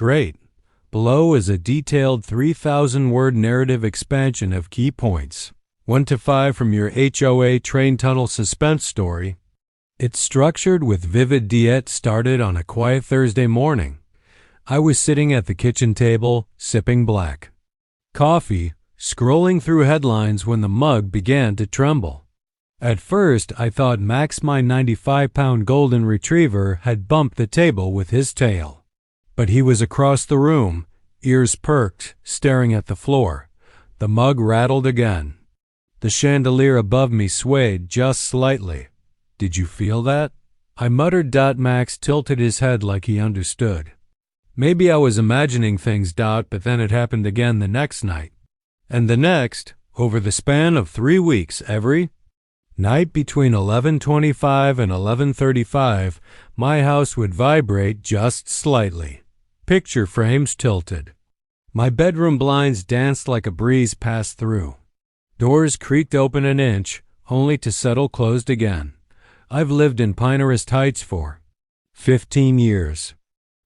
Great. Below is a detailed 3,000-word narrative expansion of key points. 1 to 5 from your HOA train tunnel suspense story. It's structured with vivid diet started on a quiet Thursday morning. I was sitting at the kitchen table, sipping black coffee, scrolling through headlines when the mug began to tremble. At first, I thought Max, my 95-pound golden retriever, had bumped the table with his tail. But he was across the room, ears perked, staring at the floor. The mug rattled again. The chandelier above me swayed just slightly. Did you feel that? I muttered. Max tilted his head like he understood. Maybe I was imagining things. But then it happened again the next night. And the next, over the span of 3 weeks, every night between 11:25 and 11:35, my house would vibrate just slightly. Picture frames tilted. My bedroom blinds danced like a breeze passed through. Doors creaked open an inch, only to settle closed again. I've lived in Pinehurst Heights for 15 years.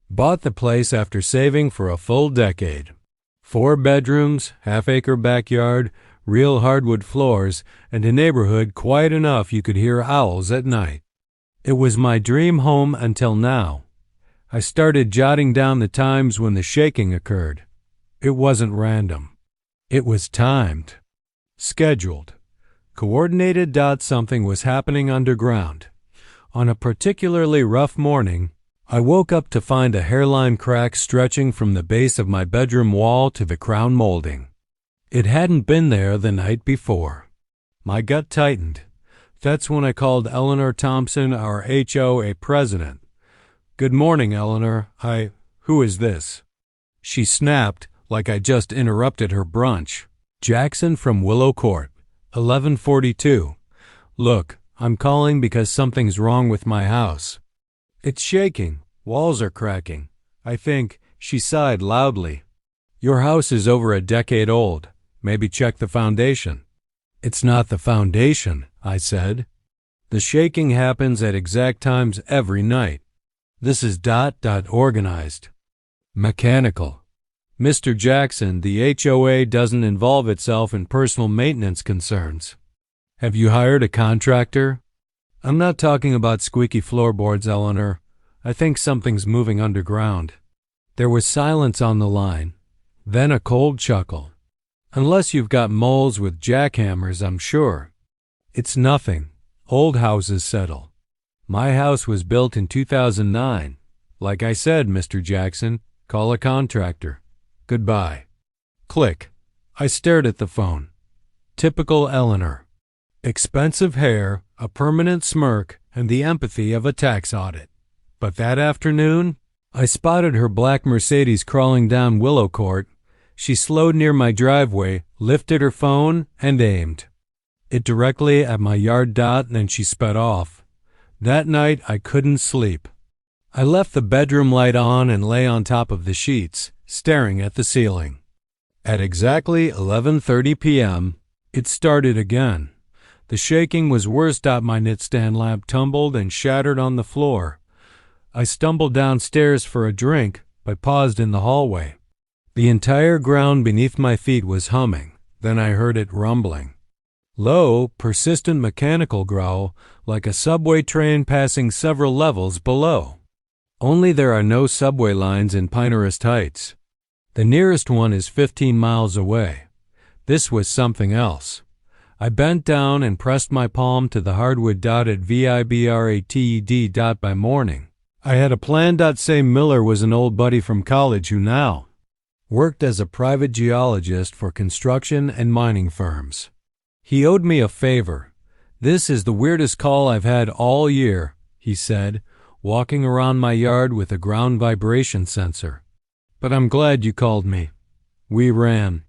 Bought the place after saving for a full decade. 4 bedrooms, half-acre backyard, real hardwood floors, and a neighborhood quiet enough you could hear owls at night. It was my dream home until now. I started jotting down the times when the shaking occurred. It wasn't random. It was timed. Scheduled. Coordinated. Something was happening underground. On a particularly rough morning, I woke up to find a hairline crack stretching from the base of my bedroom wall to the crown molding. It hadn't been there the night before. My gut tightened. That's when I called Eleanor Thompson, our HOA president. "Good morning, Eleanor. Who is this?" She snapped like I just interrupted her brunch. "Jackson from Willow Court, 1142. Look, I'm calling because something's wrong with my house. It's shaking. Walls are cracking. I think," she sighed loudly. "Your house is over a decade old. Maybe check the foundation." "It's not the foundation," I said. "The shaking happens at exact times every night. This is organized. Mechanical. Mr. Jackson, the HOA doesn't involve itself in personal maintenance concerns. Have you hired a contractor?" "I'm not talking about squeaky floorboards, Eleanor. I think something's moving underground." There was silence on the line, then a cold chuckle. "Unless you've got moles with jackhammers, I'm sure." "It's nothing. Old houses settle. My house was built in 2009. Like I said, Mr. Jackson, call a contractor. Goodbye." Click. I stared at the phone. Typical Eleanor. Expensive hair, a permanent smirk, and the empathy of a tax audit. But that afternoon, I spotted her black Mercedes crawling down Willow Court. She slowed near my driveway, lifted her phone, and aimed it directly at my yard. Then she sped off. That night, I couldn't sleep. I left the bedroom light on and lay on top of the sheets, staring at the ceiling. At exactly 11:30 p.m., it started again. The shaking was worse. My nightstand lamp tumbled and shattered on the floor. I stumbled downstairs for a drink, but paused in the hallway. The entire ground beneath my feet was humming. Then I heard it rumbling. Low, persistent mechanical growl, like a subway train passing several levels below. Only there are no subway lines in Pinehurst Heights. The nearest one is 15 miles away. This was something else. I bent down and pressed my palm to the hardwood. At vibrated. By morning, I had a plan. Say Miller was an old buddy from college who now worked as a private geologist for construction and mining firms. He owed me a favor. "This is the weirdest call I've had all year," he said, walking around my yard with a ground vibration sensor. "But I'm glad you called me." We ran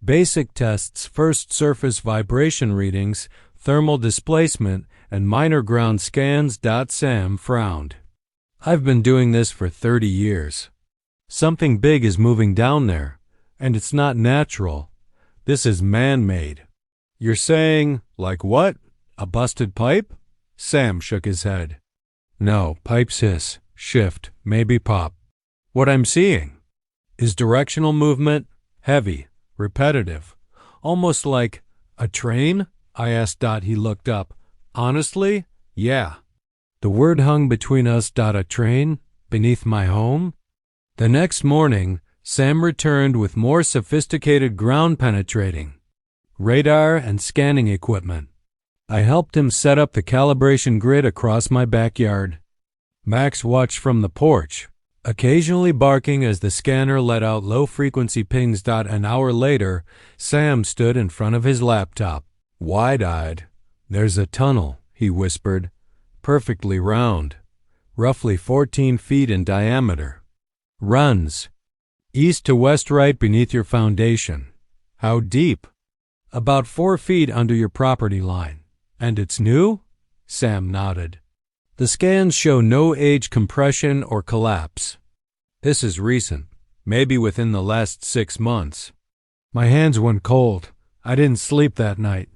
basic tests, first surface vibration readings, thermal displacement, and minor ground scans. Sam frowned. "I've been doing this for 30 years. Something big is moving down there, and it's not natural. This is man-made." "You're saying, like what? A busted pipe?" Sam shook his head. "No, pipes hiss, shift, maybe pop. What I'm seeing, Is directional movement heavy, repetitive, almost like a train? I asked. He looked up. Honestly? Yeah. The word hung between us. A train? Beneath my home? The next morning, Sam returned with more sophisticated ground-penetrating radar and scanning equipment. I helped him set up the calibration grid across my backyard. Max watched from the porch, occasionally barking as the scanner let out low-frequency pings. An hour later, Sam stood in front of his laptop, wide-eyed. There's a tunnel, he whispered, perfectly round, roughly 14 feet in diameter. Runs east to west right beneath your foundation. How deep? About 4 feet under your property line. And it's new? Sam nodded. The scans show no age compression or collapse. This is recent, maybe within the last 6 months. My hands went cold. I didn't sleep that night.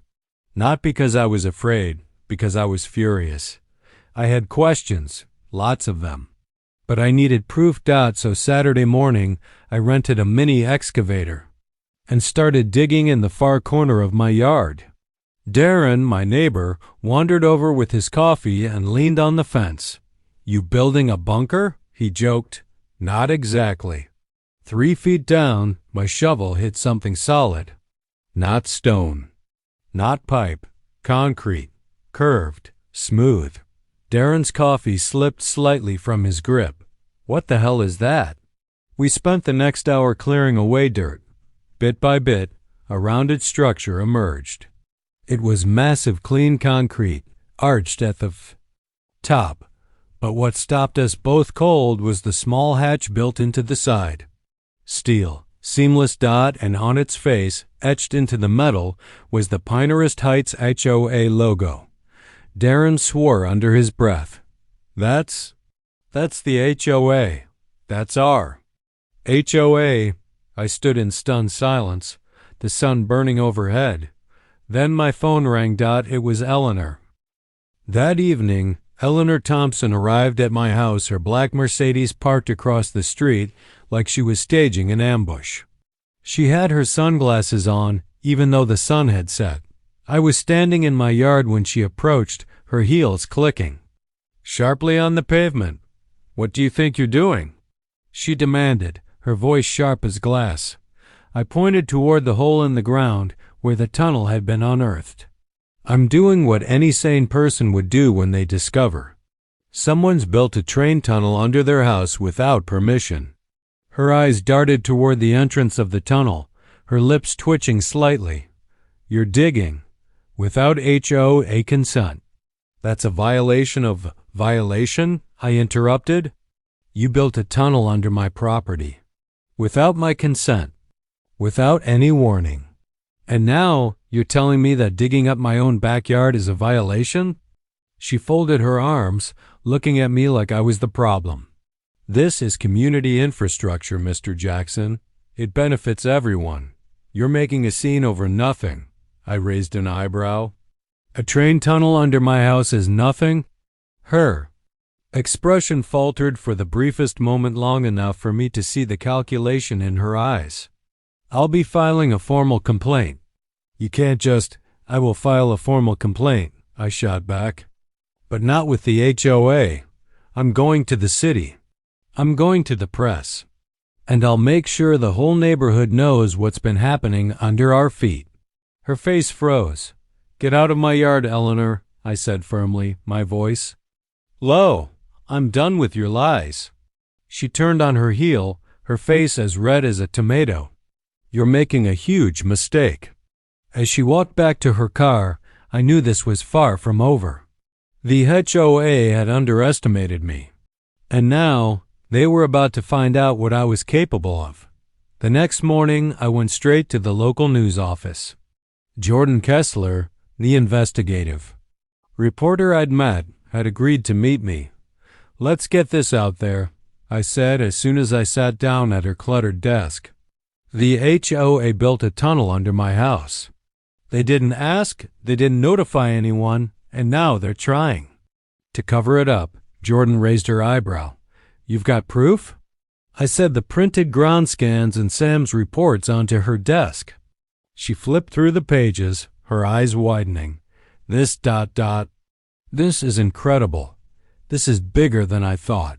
Not because I was afraid, because I was furious. I had questions, lots of them. But I needed proof. So Saturday morning, I rented a mini excavator and started digging in the far corner of my yard. Darren, my neighbor, wandered over with his coffee and leaned on the fence. You building a bunker? He joked. Not exactly. 3 feet down, my shovel hit something solid. Not stone. Not pipe. Concrete. Curved. Smooth. Darren's coffee slipped slightly from his grip. What the hell is that? We spent the next hour clearing away dirt. Bit by bit, a rounded structure emerged. It was massive clean concrete, arched at the top. But what stopped us both cold was the small hatch built into the side. Steel, seamless. And on its face, etched into the metal, was the Pinehurst Heights HOA logo. Darren swore under his breath. That's the HOA. That's our HOA. I stood in stunned silence, the sun burning overhead. Then my phone rang. It was Eleanor. That evening, Eleanor Thompson arrived at my house, her black Mercedes parked across the street like she was staging an ambush. She had her sunglasses on, even though the sun had set. I was standing in my yard when she approached, her heels clicking sharply on the pavement. What do you think you're doing? She demanded, her voice sharp as glass. I pointed toward the hole in the ground where the tunnel had been unearthed. I'm doing what any sane person would do when they discover someone's built a train tunnel under their house without permission. Her eyes darted toward the entrance of the tunnel, her lips twitching slightly. You're digging without HOA consent. That's a violation of violation, I interrupted. You built a tunnel under my property without my consent, without any warning. And now you're telling me that digging up my own backyard is a violation? She folded her arms, looking at me like I was the problem. This is community infrastructure, Mr. Jackson. It benefits everyone. You're making a scene over nothing. I raised an eyebrow. A train tunnel under my house is nothing? Her expression faltered for the briefest moment, long enough for me to see the calculation in her eyes. I'll be filing a formal complaint. You can't just, I will file a formal complaint, I shot back. But not with the HOA. I'm going to the city. I'm going to the press. And I'll make sure the whole neighborhood knows what's been happening under our feet. Her face froze. Get out of my yard, Eleanor, I said firmly, my voice low. I'm done with your lies. She turned on her heel, her face as red as a tomato. You're making a huge mistake. As she walked back to her car, I knew this was far from over. The HOA had underestimated me, and now they were about to find out what I was capable of. The next morning, I went straight to the local news office. Jordan Kessler, the investigative reporter I'd met, had agreed to meet me. Let's get this out there, I said as soon as I sat down at her cluttered desk. The HOA built a tunnel under my house. They didn't ask, they didn't notify anyone, and now they're trying to cover it up. Jordan raised her eyebrow. You've got proof? I said the printed ground scans and Sam's reports onto her desk. She flipped through the pages, her eyes widening. This ... This is incredible. This is bigger than I thought.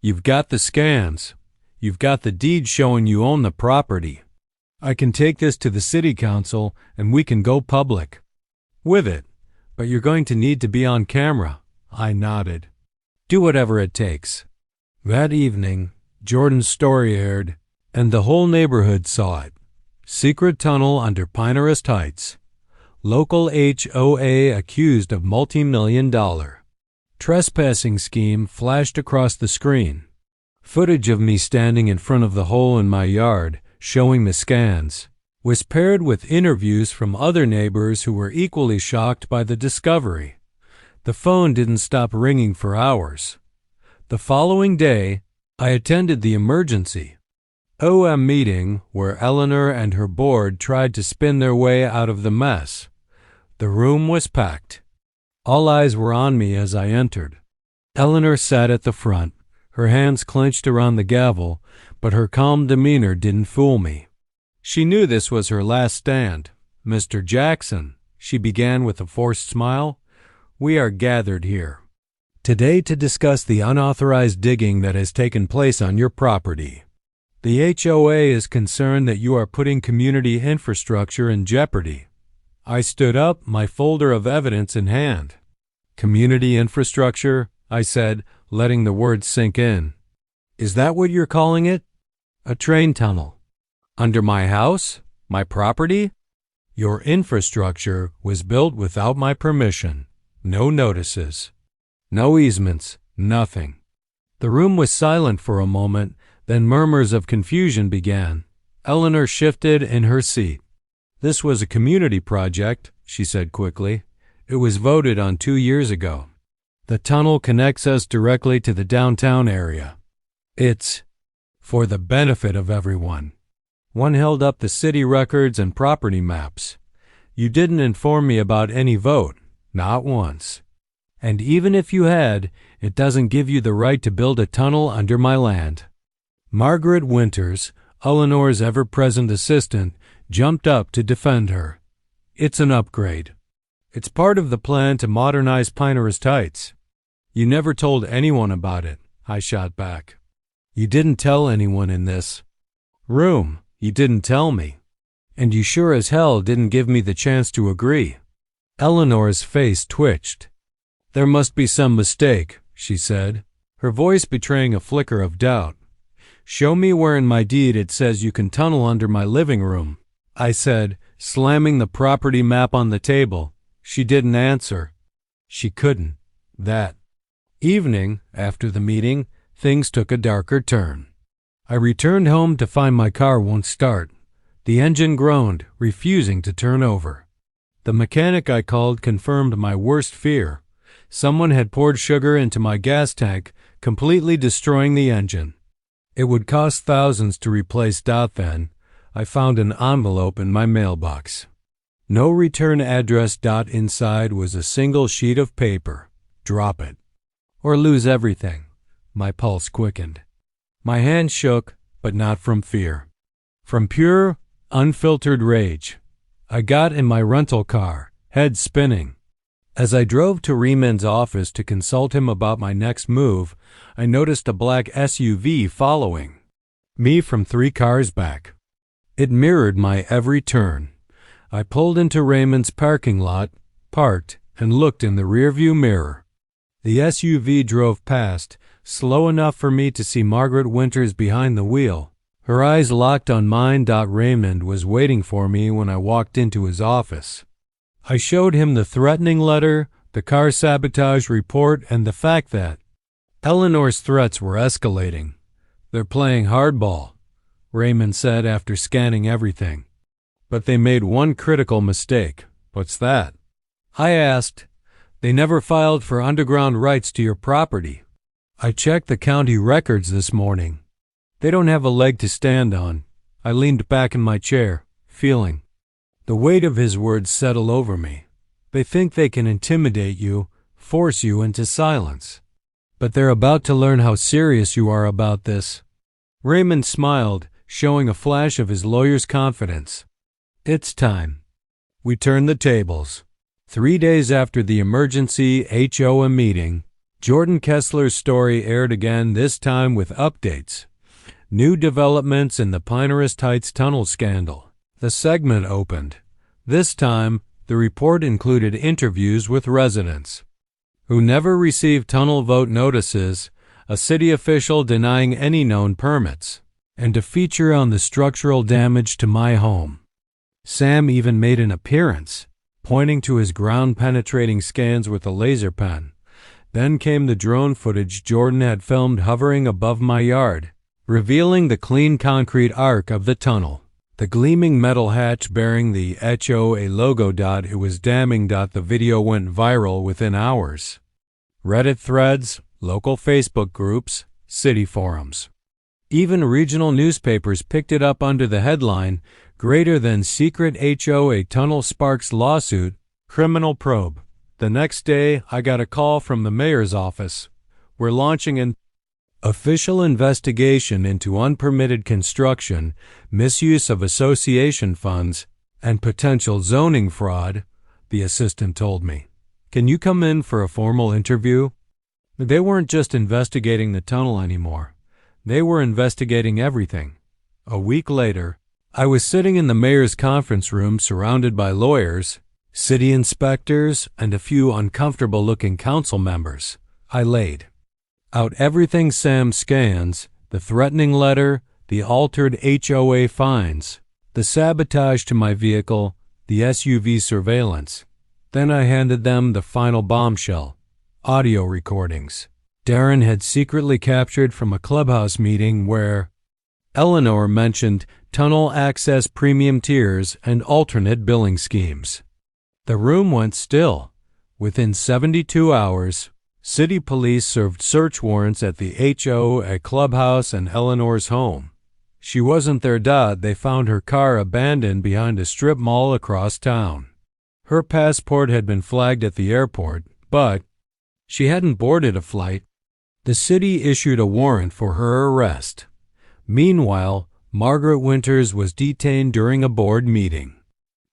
You've got the scans. You've got the deed showing you own the property. I can take this to the city council and we can go public with it, but you're going to need to be on camera. I nodded. Do whatever it takes. That evening, Jordan's story aired, and the whole neighborhood saw it. Secret tunnel under Pinehurst Heights. Local HOA accused of multi-million-dollar trespassing scheme flashed across the screen. Footage of me standing in front of the hole in my yard, showing the scans, was paired with interviews from other neighbors who were equally shocked by the discovery. The phone didn't stop ringing for hours. The following day, I attended the emergency HOA meeting where Eleanor and her board tried to spin their way out of the mess. The room was packed. All eyes were on me as I entered. Eleanor sat at the front, her hands clenched around the gavel, but her calm demeanor didn't fool me. She knew this was her last stand. Mr. Jackson, she began with a forced smile, we are gathered here today to discuss the unauthorized digging that has taken place on your property. The HOA is concerned that you are putting community infrastructure in jeopardy. I stood up, my folder of evidence in hand. Community infrastructure, I said, letting the words sink in. Is that what you're calling it? A train tunnel. Under my house? My property? Your infrastructure was built without my permission. No notices. No easements. Nothing. The room was silent for a moment, then murmurs of confusion began. Eleanor shifted in her seat. This was a community project, she said quickly. It was voted on 2 years ago. The tunnel connects us directly to the downtown area. It's for the benefit of everyone. One held up the city records and property maps. You didn't inform me about any vote, not once. And even if you had, it doesn't give you the right to build a tunnel under my land. Margaret Winters, Eleanor's ever-present assistant, jumped up to defend her. It's an upgrade. It's part of the plan to modernize Pinehurst Heights. You never told anyone about it, I shot back. You didn't tell anyone in this room. You didn't tell me. And you sure as hell didn't give me the chance to agree. Eleanor's face twitched. There must be some mistake, she said, her voice betraying a flicker of doubt. Show me where in my deed it says you can tunnel under my living room, I said, slamming the property map on the table. She didn't answer. She couldn't. That evening, after the meeting, things took a darker turn. I returned home to find my car won't start. The engine groaned, refusing to turn over. The mechanic I called confirmed my worst fear. Someone had poured sugar into my gas tank, completely destroying the engine. It would cost thousands to replace then. I found an envelope in my mailbox. No return address. Inside was a single sheet of paper. Drop it. Or lose everything. My pulse quickened. My hand shook, but not from fear. From pure, unfiltered rage. I got in my rental car, head spinning. As I drove to Rieman's office to consult him about my next move, I noticed a black SUV following me from 3 cars back. It mirrored my every turn. I pulled into Raymond's parking lot, parked, and looked in the rearview mirror. The SUV drove past, slow enough for me to see Margaret Winters behind the wheel. Her eyes locked on mine. Raymond was waiting for me when I walked into his office. I showed him the threatening letter, the car sabotage report, and the fact that Eleanor's threats were escalating. They're playing hardball, Raymond said after scanning everything. But they made one critical mistake. What's that? I asked. They never filed for underground rights to your property. I checked the county records this morning. They don't have a leg to stand on. I leaned back in my chair, feeling the weight of his words settle over me. They think they can intimidate you, force you into silence. But they're about to learn how serious you are about this. Raymond smiled, showing a flash of his lawyer's confidence. It's time. We turned the tables. 3 days after the emergency HOA meeting, Jordan Kessler's story aired again, this time with updates. New developments in the Pinehurst Heights tunnel scandal. The segment opened. This time, the report included interviews with residents who never received tunnel vote notices, a city official denying any known permits, and a feature on the structural damage to my home. Sam even made an appearance, pointing to his ground-penetrating scans with a laser pen. Then came the drone footage Jordan had filmed hovering above my yard, revealing the clean concrete arc of the tunnel. The gleaming metal hatch bearing the HOA logo. It was damning. The video went viral within hours. Reddit threads, local Facebook groups, city forums. Even regional newspapers picked it up under the headline, "Greater than Secret HOA Tunnel Sparks Lawsuit, Criminal Probe." The next day, I got a call from the mayor's office. We're launching an official investigation into unpermitted construction, misuse of association funds, and potential zoning fraud, the assistant told me. Can you come in for a formal interview? They weren't just investigating the tunnel anymore. They were investigating everything. A week later, I was sitting in the mayor's conference room surrounded by lawyers, city inspectors, and a few uncomfortable-looking council members. I laid out everything: Sam scans, the threatening letter, the altered HOA fines, the sabotage to my vehicle, the SUV surveillance. Then I handed them the final bombshell: audio recordings Darren had secretly captured from a clubhouse meeting where Eleanor mentioned tunnel access premium tiers and alternate billing schemes. The room went still. Within 72 hours, city police served search warrants at the HOA clubhouse and Eleanor's home. She wasn't there. They found her car abandoned behind a strip mall across town. Her passport had been flagged at the airport, but she hadn't boarded a flight. The city issued a warrant for her arrest. Meanwhile, Margaret Winters was detained during a board meeting.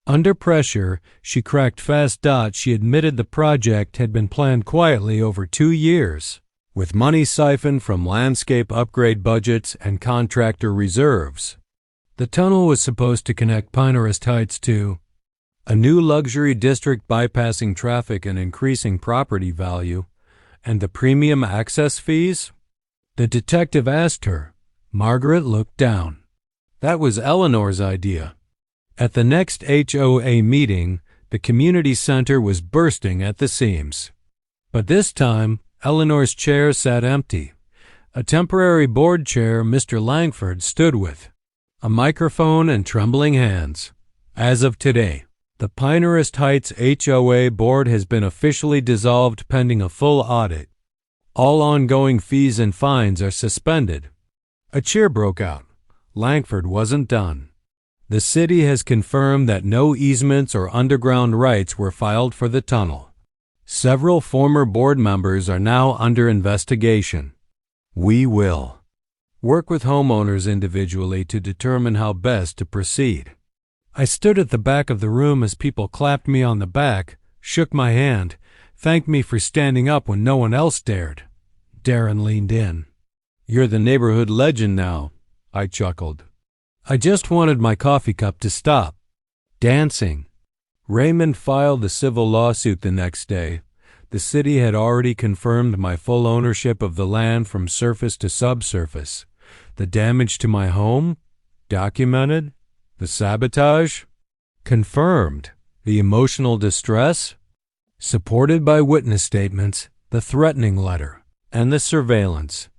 Under pressure, she cracked fast. She admitted the project had been planned quietly over 2 years, with money siphoned from landscape upgrade budgets and contractor reserves. The tunnel was supposed to connect Pinehurst Heights to a new luxury district, bypassing traffic and increasing property value. And the premium access fees? The detective asked her. Margaret looked down. That was Eleanor's idea. At the next HOA meeting, the community center was bursting at the seams. But this time, Eleanor's chair sat empty. A temporary board chair Mr. Langford stood with, a microphone and trembling hands. As of today, the Pinehurst Heights HOA board has been officially dissolved pending a full audit. All ongoing fees and fines are suspended. A cheer broke out. Langford wasn't done. The city has confirmed that no easements or underground rights were filed for the tunnel. Several former board members are now under investigation. We will work with homeowners individually to determine how best to proceed. I stood at the back of the room as people clapped me on the back, shook my hand, thanked me for standing up when no one else dared. Darren leaned in. You're the neighborhood legend now, I chuckled. I just wanted my coffee cup to stop dancing. Raymond filed the civil lawsuit the next day. The city had already confirmed my full ownership of the land from surface to subsurface. The damage to my home? Documented. The sabotage? Confirmed. The emotional distress? Supported by witness statements, the threatening letter, and the surveillance.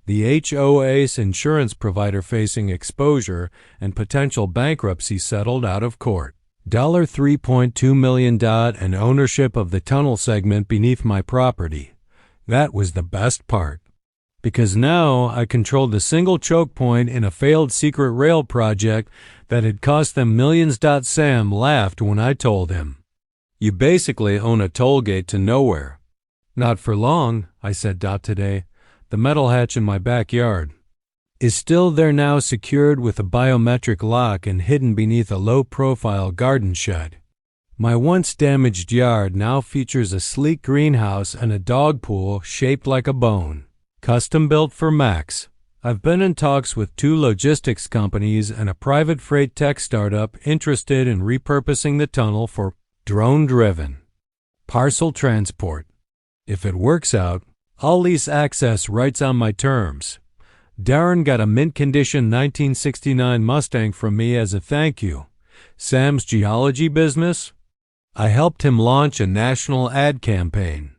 The HOA's insurance provider facing exposure and potential bankruptcy settled out of court. $3.2 million and ownership of the tunnel segment beneath my property. That was the best part. Because now I controlled the single choke point in a failed secret rail project that had cost them millions. Sam laughed when I told him. You basically own a toll gate to nowhere. Not for long, I said. Today, the metal hatch in my backyard. is still there now, secured with a biometric lock and hidden beneath a low-profile garden shed. My once damaged yard now features a sleek greenhouse and a dog pool shaped like a bone, custom-built for Max. I've been in talks with 2 logistics companies and a private freight tech startup interested in repurposing the tunnel for drone-driven parcel transport. If it works out, I'll lease access rights on my terms. Darren got a mint-condition 1969 Mustang from me as a thank you. Sam's geology business? I helped him launch a national ad campaign.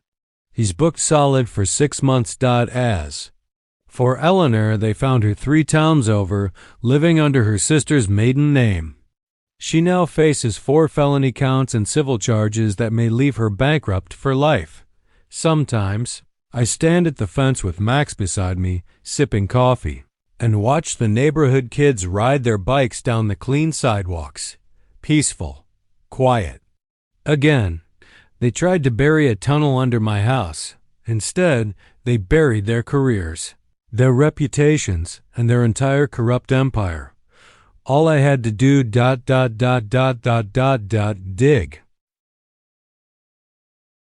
He's booked solid for 6 months. As for Eleanor, they found her 3 towns over, living under her sister's maiden name. She now faces 4 felony counts and civil charges that may leave her bankrupt for life. Sometimes, I stand at the fence with Max beside me, sipping coffee, and watch the neighborhood kids ride their bikes down the clean sidewalks. Peaceful, quiet. Again, they tried to bury a tunnel under my house. Instead, they buried their careers, their reputations, and their entire corrupt empire. All I had to do dig.